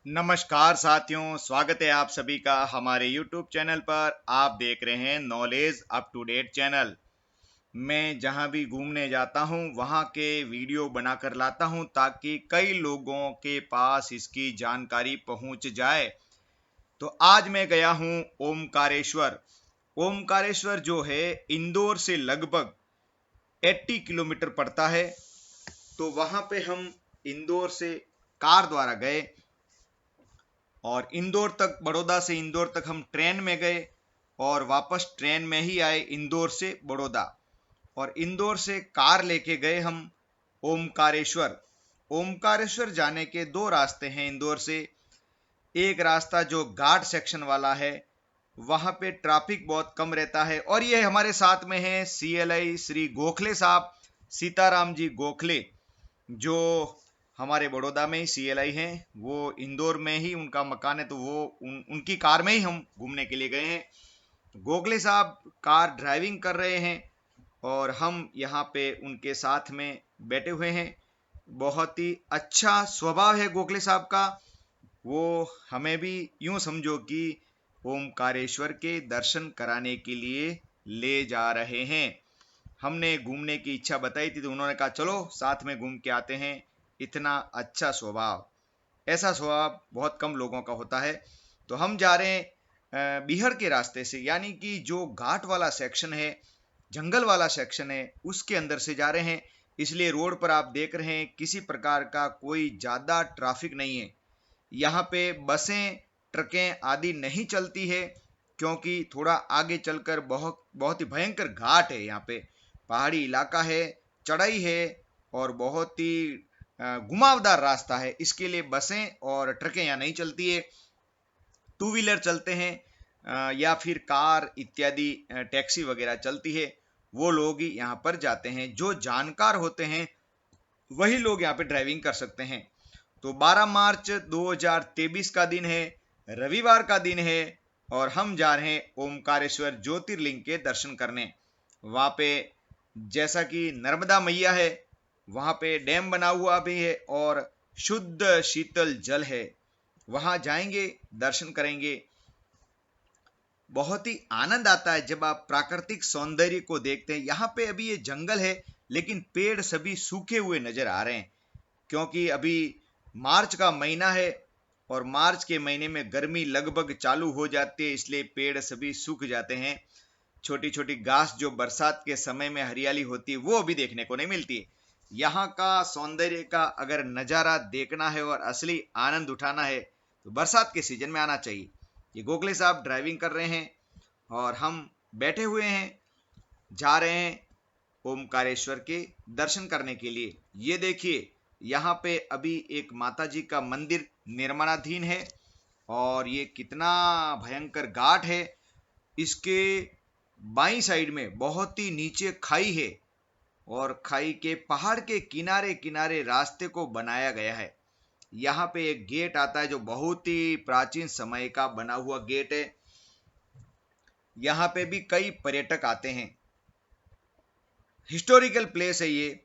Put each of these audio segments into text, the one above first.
नमस्कार साथियों, स्वागत है आप सभी का हमारे YouTube चैनल पर। आप देख रहे हैं knowledge up to date channel. मैं जहां भी घूमने जाता हूं वहां के वीडियो बनाकर लाता हूं ताकि कई लोगों के पास इसकी जानकारी पहुंच जाए। तो आज मैं गया हूं ओमकारेश्वर। ओमकारेश्वर जो है इंदौर से लगभग 80 किलोमीटर पड़ता है। तो वहां पे हम इंदौर से कार द्वारा गए और इंदौर तक, बड़ौदा से इंदौर तक हम ट्रेन में गए और वापस ट्रेन में ही आए इंदौर से बड़ौदा। और इंदौर से कार लेके गए हम ओमकारेश्वर। ओमकारेश्वर जाने के दो रास्ते हैं इंदौर से। एक रास्ता जो घाट सेक्शन वाला है, वहां पे ट्रैफिक बहुत कम रहता है। और ये हमारे साथ में है CLI श्री गोखले साहब, सीताराम जी गोखले, जो हमारे बड़ौदा में ही CLI हैं। वो इंदौर में ही उनका मकान है, तो वो उनकी कार में ही हम घूमने के लिए गए हैं। गोखले साहब कार ड्राइविंग कर रहे हैं और हम यहाँ पे उनके साथ में बैठे हुए हैं। बहुत ही अच्छा स्वभाव है गोखले साहब का। वो हमें भी यूं समझो कि ओमकारेश्वर के दर्शन कराने के लिए ले जा रहे हैं। हमने घूमने की इच्छा बताई थी तो उन्होंने कहा चलो साथ में घूम के आते हैं। इतना अच्छा स्वभाव, ऐसा स्वभाव बहुत कम लोगों का होता है। तो हम जा रहे हैं बिहड़ के रास्ते से, यानी कि जो घाट वाला सेक्शन है, जंगल वाला सेक्शन है, उसके अंदर से जा रहे हैं। इसलिए रोड पर आप देख रहे हैं किसी प्रकार का कोई ज्यादा ट्रैफिक नहीं है। यहाँ पे बसें, ट्रकें आदि नहीं चलती है, क्योंकि थोड़ा आगे चलकर बहुत बहुत ही भयंकर घाट है। यहाँ पे पहाड़ी इलाका है, चढ़ाई है और बहुत ही घुमावदार रास्ता है। इसके लिए बसें और ट्रकें यहाँ नहीं चलती है। टू व्हीलर चलते हैं या फिर कार इत्यादि, टैक्सी वगैरह चलती है। वो लोग ही यहाँ पर जाते हैं। जो जानकार होते हैं वही लोग यहाँ पे ड्राइविंग कर सकते हैं। तो 12 मार्च 2023 का दिन है, रविवार का दिन है और हम जा रहे हैं ओमकारेश्वर ज्योतिर्लिंग के दर्शन करने। वहाँ पे जैसा कि नर्मदा मैया है, वहाँ पे डैम बना हुआ भी है और शुद्ध शीतल जल है। वहाँ जाएंगे, दर्शन करेंगे। बहुत ही आनंद आता है जब आप प्राकृतिक सौंदर्य को देखते हैं। यहाँ पे अभी ये जंगल है लेकिन पेड़ सभी सूखे हुए नजर आ रहे हैं, क्योंकि अभी मार्च का महीना है और मार्च के महीने में गर्मी लगभग चालू हो जाती है, इसलिए पेड़ सभी सूख जाते हैं। छोटी छोटी घास जो बरसात के समय में हरियाली होती है वो अभी देखने को नहीं मिलती है। यहाँ का सौंदर्य का अगर नज़ारा देखना है और असली आनंद उठाना है तो बरसात के सीजन में आना चाहिए। ये गोखले साहब ड्राइविंग कर रहे हैं और हम बैठे हुए हैं, जा रहे हैं ओमकारेश्वर के दर्शन करने के लिए। ये देखिए, यहाँ पे अभी एक माता जी का मंदिर निर्माणाधीन है और ये कितना भयंकर घाट है। इसके बाई साइड में बहुत ही नीचे खाई है और खाई के पहाड़ के किनारे किनारे रास्ते को बनाया गया है। यहाँ पे एक गेट आता है जो बहुत ही प्राचीन समय का बना हुआ गेट है। यहाँ पे भी कई पर्यटक आते हैं। हिस्टोरिकल प्लेस है ये।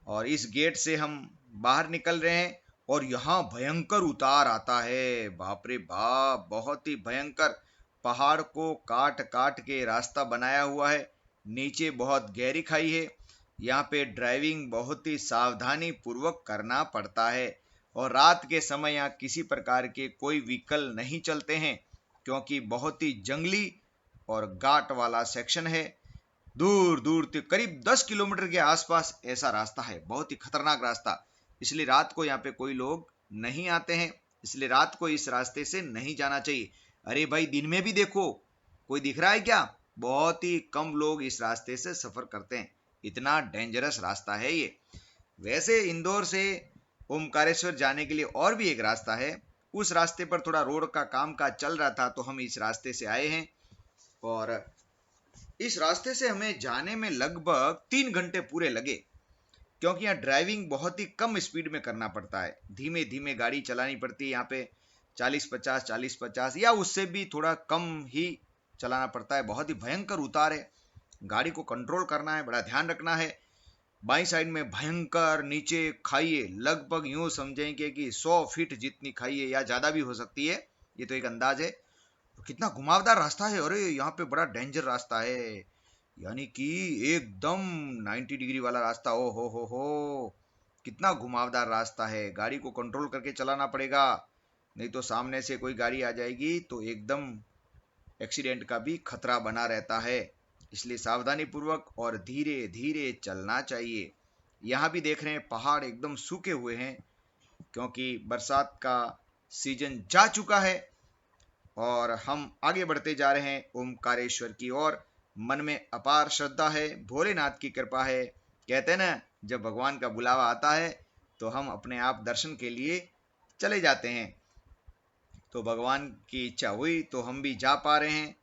और इस गेट से हम बाहर निकल रहे हैं और यहाँ भयंकर उतार आता है। बाप रे बाप, बहुत ही भयंकर। पहाड़ को काट काट के रास्ता बनाया हुआ है। नीचे बहुत गहरी खाई है। यहाँ पे ड्राइविंग बहुत ही सावधानी पूर्वक करना पड़ता है। और रात के समय यहाँ किसी प्रकार के कोई व्हीकल नहीं चलते हैं, क्योंकि बहुत ही जंगली और घाट वाला सेक्शन है। दूर दूर तक करीब 10 किलोमीटर के आसपास ऐसा रास्ता है, बहुत ही खतरनाक रास्ता। इसलिए रात को यहाँ पे कोई लोग नहीं आते हैं, इसलिए रात को इस रास्ते से नहीं जाना चाहिए। अरे भाई, दिन में भी देखो, कोई दिख रहा है क्या? बहुत ही कम लोग इस रास्ते से सफर करते हैं। इतना डेंजरस रास्ता है ये। वैसे इंदौर से ओमकारेश्वर जाने के लिए और भी एक रास्ता है। उस रास्ते पर थोड़ा रोड का काम काज चल रहा था तो हम इस रास्ते से आए हैं। और इस रास्ते से हमें जाने में लगभग 3 घंटे पूरे लगे, क्योंकि यहाँ ड्राइविंग बहुत ही कम स्पीड में करना पड़ता है। धीमे धीमे गाड़ी चलानी पड़ती है। यहाँ पे 40-50 या उससे भी थोड़ा कम ही चलाना पड़ता है। बहुत ही भयंकर उतार है, गाड़ी को कंट्रोल करना है, बड़ा ध्यान रखना है। बाई साइड में भयंकर नीचे खाई है, लगभग यूं समझेंगे कि 100 फीट जितनी खाई है या ज्यादा भी हो सकती है, ये तो एक अंदाज है। तो कितना घुमावदार रास्ता है, अरे यहाँ पे बड़ा डेंजर रास्ता है, यानी कि एकदम 90 डिग्री वाला रास्ता। ओ हो, कितना घुमावदार रास्ता है, गाड़ी को कंट्रोल करके चलाना पड़ेगा, नहीं तो सामने से कोई गाड़ी आ जाएगी तो एकदम एक्सीडेंट का भी खतरा बना रहता है। इसलिए सावधानी पूर्वक और धीरे धीरे चलना चाहिए। यहाँ भी देख रहे हैं पहाड़ एकदम सूखे हुए हैं, क्योंकि बरसात का सीजन जा चुका है। और हम आगे बढ़ते जा रहे हैं ओमकारेश्वर की ओर। मन में अपार श्रद्धा है, भोलेनाथ की कृपा है। कहते हैं ना, जब भगवान का बुलावा आता है तो हम अपने आप दर्शन के लिए चले जाते हैं। तो भगवान की इच्छा हुई तो हम भी जा पा रहे हैं,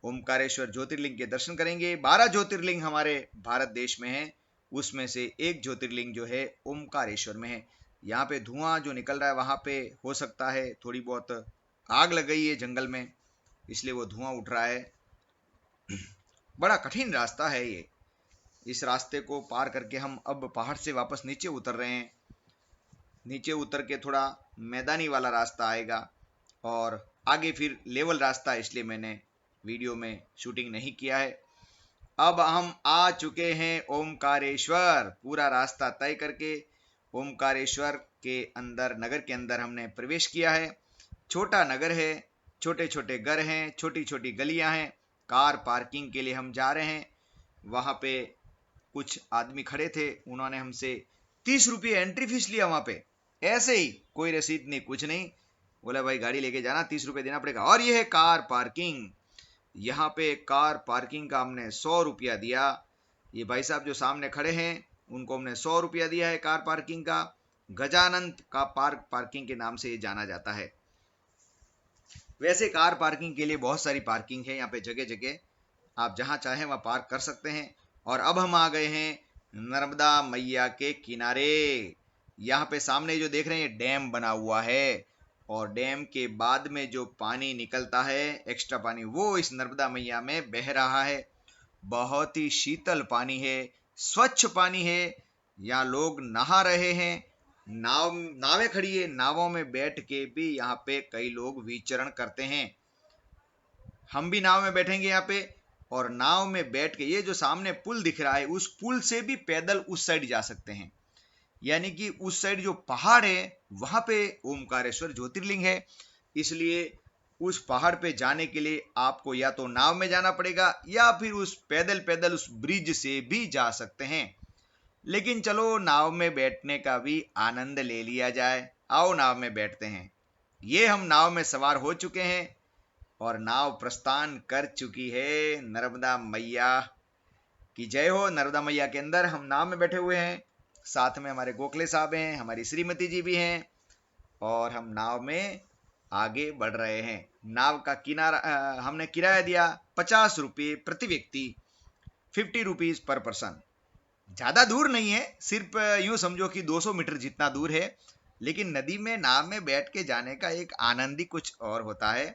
ओमकारेश्वर ज्योतिर्लिंग के दर्शन करेंगे। 12 ज्योतिर्लिंग हमारे भारत देश में है, उसमें से एक ज्योतिर्लिंग जो है ओमकारेश्वर में है। यहाँ पे धुआं जो निकल रहा है, वहां पे हो सकता है थोड़ी बहुत आग लग गई है जंगल में, इसलिए वो धुआं उठ रहा है। बड़ा कठिन रास्ता है ये। इस रास्ते को पार करके हम अब पहाड़ से वापस नीचे उतर रहे हैं। नीचे उतर के थोड़ा मैदानी वाला रास्ता आएगा और आगे फिर लेवल रास्ता, इसलिए मैंने वीडियो में शूटिंग नहीं किया है। अब हम आ चुके हैं ओमकारेश्वर, पूरा रास्ता तय करके ओमकारेश्वर के अंदर, नगर के अंदर हमने प्रवेश किया है। छोटा नगर है, छोटे छोटे घर हैं, छोटी छोटी गलियां हैं। कार पार्किंग के लिए हम जा रहे हैं। वहां पे कुछ आदमी खड़े थे, उन्होंने हमसे 30 रुपये एंट्री फीस लिया वहां पे, ऐसे ही, कोई रसीद नहीं, कुछ नहीं। बोला भाई गाड़ी लेके जाना, 30 रुपये देना पड़ेगा। और ये है कार पार्किंग। यहाँ पे कार पार्किंग का हमने 100 रुपया दिया। ये भाई साहब जो सामने खड़े हैं, उनको हमने 100 रुपया दिया है कार पार्किंग का। गजानंद का पार्किंग के नाम से ये जाना जाता है। वैसे कार पार्किंग के लिए बहुत सारी पार्किंग है यहाँ पे, जगह जगह आप जहां चाहें वहां पार्क कर सकते हैं। और अब हम आ गए हैं नर्मदा मैया के किनारे। यहाँ पे सामने जो देख रहे हैं, डैम बना हुआ है, और डैम के बाद में जो पानी निकलता है, एक्स्ट्रा पानी, वो इस नर्मदा मैया में बह रहा है। बहुत ही शीतल पानी है, स्वच्छ पानी है। यहाँ लोग नहा रहे हैं, नावें खड़ी है, नावों में बैठ के भी यहाँ पे कई लोग विचरण करते हैं। हम भी नाव में बैठेंगे यहाँ पे, और नाव में बैठ के, ये जो सामने पुल दिख रहा है, उस पुल से भी पैदल उस साइड जा सकते हैं। यानी कि उस साइड जो पहाड़ है, वहां पे ओमकारेश्वर ज्योतिर्लिंग है। इसलिए उस पहाड़ पे जाने के लिए आपको या तो नाव में जाना पड़ेगा, या फिर उस पैदल पैदल उस ब्रिज से भी जा सकते हैं। लेकिन चलो नाव में बैठने का भी आनंद ले लिया जाए। आओ नाव में बैठते हैं। ये हम नाव में सवार हो चुके हैं और नाव प्रस्थान कर चुकी है। नर्मदा मैया की जय हो। नर्मदा मैया के अंदर हम नाव में बैठे हुए हैं, साथ में हमारे गोखले साहब हैं, हमारी श्रीमती जी भी हैं, और हम नाव में आगे बढ़ रहे हैं। नाव का किनारा हमने किराया दिया 50 रुपये प्रति व्यक्ति, 50 रुपीज पर पर्सन। ज्यादा दूर नहीं है, सिर्फ यूं समझो कि 200 मीटर जितना दूर है। लेकिन नदी में नाव में बैठ के जाने का एक आनंद ही कुछ और होता है।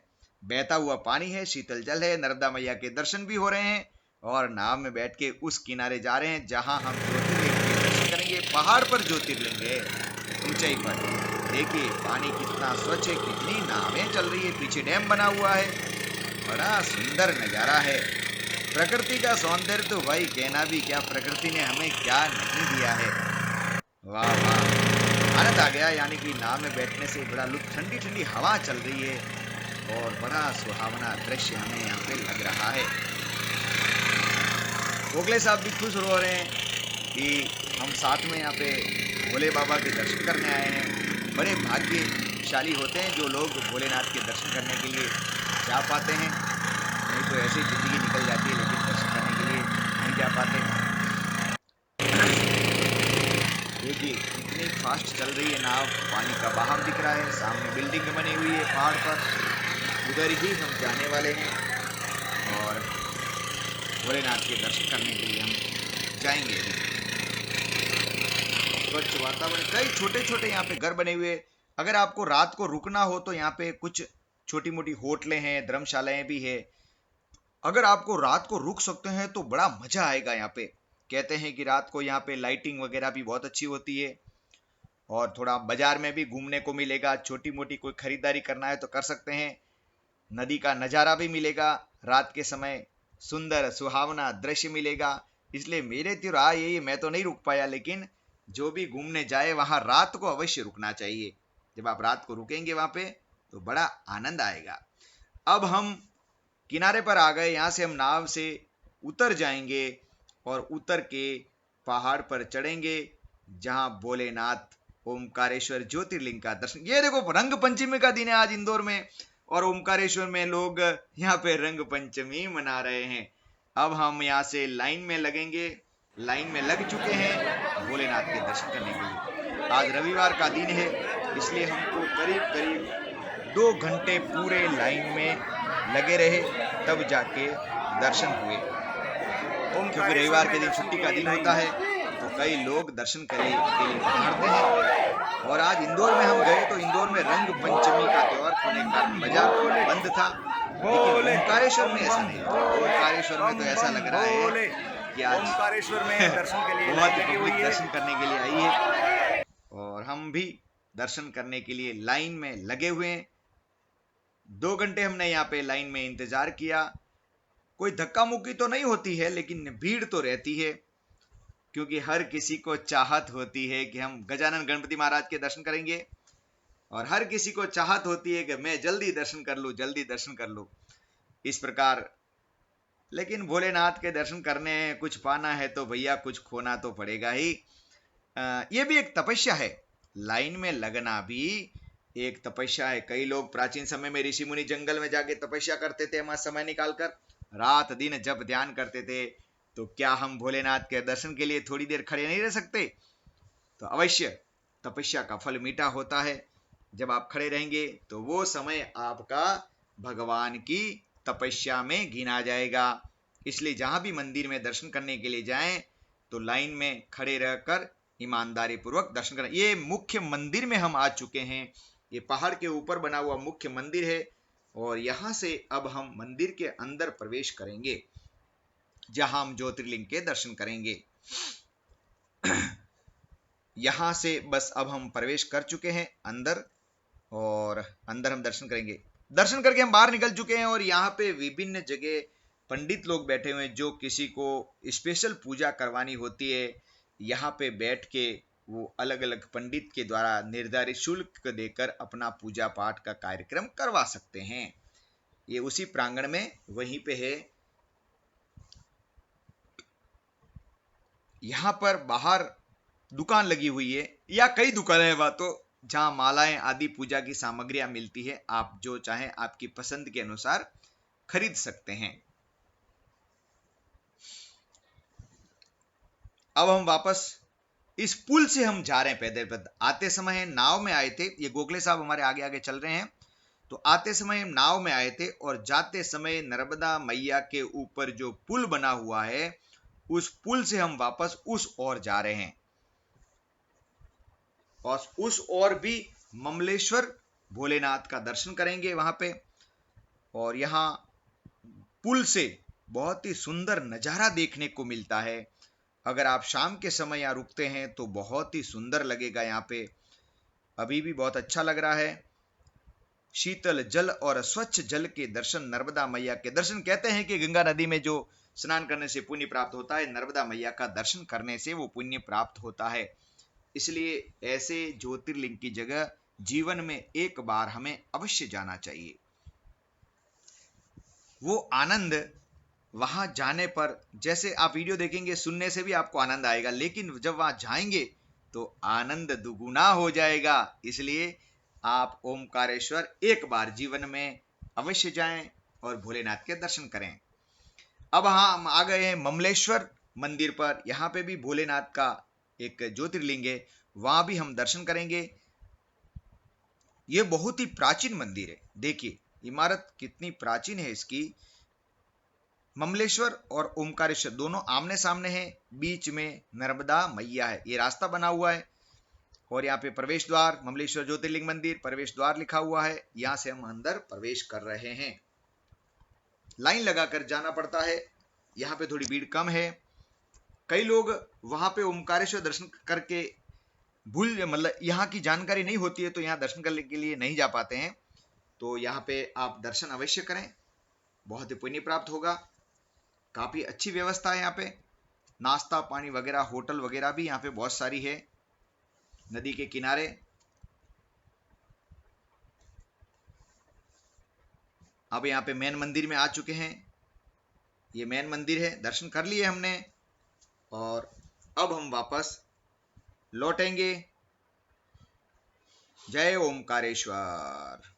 बहता हुआ पानी है, शीतल जल है, नर्मदा मैया के दर्शन भी हो रहे हैं, और नाव में बैठ के उस किनारे जा रहे हैं जहां हम ज्योतिर्लिंग के दर्शन करेंगे। पहाड़ पर ज्योतिर्लिंग है, ऊंचाई पर। देखिए पानी कितना स्वच्छ है, कितनी नावें चल रही है, पीछे डैम बना हुआ है, बड़ा सुंदर नजारा है। प्रकृति का सौंदर्य तो भाई कहना भी क्या, प्रकृति ने हमें क्या नहीं दिया है। वाह वाह, आनंद आ गया। यानी कि नाव में बैठने से बड़ा लुत्फ, ठंडी ठंडी हवा चल रही है, और बड़ा सुहावना दृश्य हमें यहाँ पे लग रहा है। गोखले साहब भी खुश हो रहे हैं कि हम साथ में यहाँ पे भोले बाबा के दर्शन करने आए हैं। बड़े भाग्यशाली होते हैं जो लोग भोलेनाथ के दर्शन करने के लिए जा पाते हैं, नहीं तो ऐसे ही जिंदगी निकल जाती है, लेकिन दर्शन करने के लिए नहीं जा पाते। देखिए कितनी फास्ट चल रही है नाव, पानी का बहाव दिख रहा है, सामने बिल्डिंग बनी हुई है पहाड़ पर, उधर ही हम जाने वाले हैं, और भोलेनाथ के दर्शन करने के लिए हम जाएंगे। स्वच्छ वातावरण, कई छोटे छोटे यहाँ पे घर बने हुए। अगर आपको रात को रुकना हो तो यहाँ पे कुछ छोटी मोटी होटलें हैं, धर्मशालाएं भी है। अगर आपको रात को रुक सकते हैं तो बड़ा मजा आएगा यहाँ पे। कहते हैं कि रात को यहाँ पे लाइटिंग वगैरह भी बहुत अच्छी होती है और थोड़ा बाजार में भी घूमने को मिलेगा। छोटी मोटी कोई खरीदारी करना है तो कर सकते हैं। नदी का नज़ारा भी मिलेगा, रात के समय सुंदर सुहावना दृश्य मिलेगा। इसलिए मेरे तो राय यही, मैं तो नहीं रुक पाया, लेकिन जो भी घूमने जाए वहां रात को अवश्य रुकना चाहिए। जब आप रात को रुकेंगे वहां पे तो बड़ा आनंद आएगा। अब हम किनारे पर आ गए। यहाँ से हम नाव से उतर जाएंगे और उतर के पहाड़ पर चढ़ेंगे जहां भोलेनाथ ओमकारेश्वर ज्योतिर्लिंग का दर्शन। ये देखो, रंग पंचमी का दिन है आज इंदौर में और ओमकारेश्वर में लोग यहाँ पे रंग पंचमी मना रहे हैं। अब हम यहाँ से लाइन में लगेंगे, लाइन में लग चुके हैं भोलेनाथ के दर्शन करने के लिए। आज रविवार का दिन है, इसलिए हमको करीब करीब 2 घंटे पूरे लाइन में लगे रहे, तब जाके दर्शन हुए। क्योंकि रविवार के दिन छुट्टी का दिन होता है तो कई लोग दर्शन करने के लिए पधारते हैं। और आज इंदौर में हम गए तो इंदौर में रंग पंचमी का त्योहार होने का बाजार बंद था, लेकिन ओमकारेश्वर में ऐसा नहीं था। ओमकारेश्वर में तो ऐसा लग रहा है कि आज ओमकारेश्वर में दर्शन के लिए बहुत पब्लिक दर्शन करने के लिए आई है और हम भी दर्शन करने के लिए लाइन में लगे हुए हैं। 2 घंटे हमने यहाँ पे लाइन में इंतजार किया। कोई धक्का मुक्की तो नहीं होती है, लेकिन भीड़ तो रहती है, क्योंकि हर किसी को चाहत होती है कि हम गजानन गणपति महाराज के दर्शन करेंगे और हर किसी को चाहत होती है कि मैं जल्दी दर्शन कर लूं, जल्दी दर्शन कर लूं। इस प्रकार, लेकिन भोलेनाथ के दर्शन करने कुछ पाना है तो भैया कुछ खोना तो पड़ेगा ही। ये भी एक तपस्या है, लाइन में लगना भी एक तपस्या है। कई लोग प्राचीन समय में ऋषि मुनि जंगल में जाके तपस्या करते थे, हमारा समय निकालकर रात दिन जब ध्यान करते थे। तो क्या हम भोलेनाथ के दर्शन के लिए थोड़ी देर खड़े नहीं रह सकते? तो अवश्य तपस्या का फल मीठा होता है। जब आप खड़े रहेंगे तो वो समय आपका भगवान की तपस्या में गिना जाएगा। इसलिए जहां भी मंदिर में दर्शन करने के लिए जाएं तो लाइन में खड़े रहकर ईमानदारी पूर्वक दर्शन करें। ये मुख्य मंदिर में हम आ चुके हैं। ये पहाड़ के ऊपर बना हुआ मुख्य मंदिर है और यहां से अब हम मंदिर के अंदर प्रवेश करेंगे जहां हम ज्योतिर्लिंग के दर्शन करेंगे। यहां से बस अब हम प्रवेश कर चुके हैं अंदर और अंदर हम दर्शन करेंगे। दर्शन करके हम बाहर निकल चुके हैं और यहाँ पे विभिन्न जगह पंडित लोग बैठे हुए हैं। जो किसी को स्पेशल पूजा करवानी होती है, यहाँ पे बैठ के वो अलग अलग पंडित के द्वारा निर्धारित शुल्क देकर अपना पूजा पाठ का कार्यक्रम करवा सकते हैं। ये उसी प्रांगण में वहीं पे है। यहाँ पर बाहर दुकान लगी हुई है या कई दुकानें हैं वहां तो, जहां मालाएं आदि पूजा की सामग्रियां मिलती है। आप जो चाहें आपकी पसंद के अनुसार खरीद सकते हैं। अब हम वापस इस पुल से हम जा रहे हैं पैदल। आते समय नाव में आए थे, ये गोखले साहब हमारे आगे आगे चल रहे हैं। तो आते समय हम नाव में आए थे और जाते समय नर्मदा मैया के ऊपर जो पुल बना हुआ है उस पुल से हम वापस उस ओर जा रहे हैं और उस ओर भी ममलेश्वर भोलेनाथ का दर्शन करेंगे वहां पे। और यहाँ पुल से बहुत ही सुंदर नजारा देखने को मिलता है। अगर आप शाम के समय यहाँ रुकते हैं तो बहुत ही सुंदर लगेगा। यहाँ पे अभी भी बहुत अच्छा लग रहा है। शीतल जल और स्वच्छ जल के दर्शन, नर्मदा मैया के दर्शन। कहते हैं कि गंगा नदी में जो स्नान करने से पुण्य प्राप्त होता है, नर्मदा मैया का दर्शन करने से वो पुण्य प्राप्त होता है। इसलिए ऐसे ज्योतिर्लिंग की जगह जीवन में एक बार हमें अवश्य जाना चाहिए। वो आनंद वहां जाने पर, जैसे आप वीडियो देखेंगे सुनने से भी आपको आनंद आएगा, लेकिन जब वहां जाएंगे तो आनंद दुगुना हो जाएगा। इसलिए आप ओमकारेश्वर एक बार जीवन में अवश्य जाएं और भोलेनाथ के दर्शन करें। अब हम आ गए हैं ममलेश्वर मंदिर पर। यहाँ पे भी भोलेनाथ का एक ज्योतिर्लिंग है, वहां भी हम दर्शन करेंगे। ये बहुत ही प्राचीन मंदिर है। देखिए इमारत कितनी प्राचीन है इसकी। ममलेश्वर और ओमकारेश्वर दोनों आमने सामने हैं, बीच में नर्मदा मैया है। ये रास्ता बना हुआ है और यहाँ पे प्रवेश द्वार, ममलेश्वर ज्योतिर्लिंग मंदिर प्रवेश द्वार लिखा हुआ है। यहाँ से हम अंदर प्रवेश कर रहे हैं। लाइन लगाकर जाना पड़ता है। यहाँ पे थोड़ी भीड़ कम है कई लोग वहां पे ओमकारेश्वर दर्शन करके भूल, मतलब यहाँ की जानकारी नहीं होती है तो यहाँ दर्शन करने के लिए नहीं जा पाते हैं। तो यहाँ पे आप दर्शन अवश्य करें, बहुत ही पुण्य प्राप्त होगा। काफी अच्छी व्यवस्था है यहाँ पे, नाश्ता पानी वगैरह, होटल वगैरह भी यहाँ पे बहुत सारी है नदी के किनारे। अब यहाँ पे मेन मंदिर में आ चुके हैं, ये मेन मंदिर है, दर्शन कर लिए हमने और अब हम वापस लौटेंगे। जय ओमकारेश्वर।